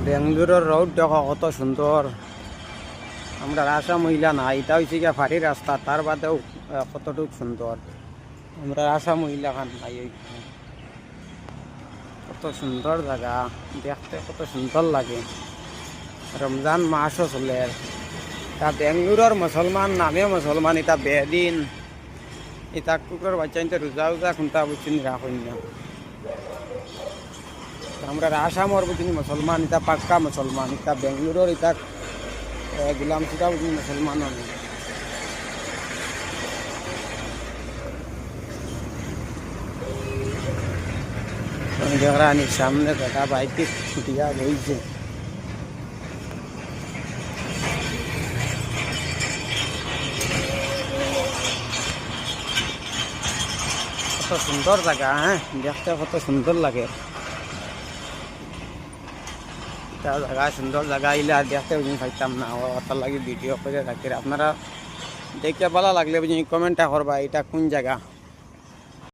বেঙ্গালুরুর রোড দেখো কত সুন্দর। আমরা আশা মহিলা না, এটা হয়েছে গিয়া ফাঁড়ি রাস্তা, তার বাদেও কতটুকু সুন্দর। আমরা আশা মহিলা খান নাই ওইখানে। কত সুন্দর জায়গা, দেখতে কত সুন্দর লাগে। রমজান মাসও চলে। তা বেঙ্গালুরুর মুসলমান নামে মুসলমান, এটা বেদিন এটা কুকুরের বাচ্চা নিতে রোজা উজা খুঁটা বুঝছেন রাখুন না। আমরা আসামর বুঝিনি মুসলমান, এটা পাক্কা মুসলমান। এটা বেঙ্গালুরুর এটা গুলাম সুরা বুঝিনি মুসলমান আমি। দেখরানির সামনে দেখা বাইকে ছুটিয়া রয়েছে। কত সুন্দর জায়গা, হ্যাঁ দেখতে কত সুন্দর লাগে। এটা জায়গা সুন্দর জায়গা আইলে আর দেখতে বুঝি পাইতাম না, ওটার লাগে ভিডিও করে রাখি। আপনারা দেখতে ভালো লাগলে বুঝি কমেন্টটা করবা এটা কোন জায়গা।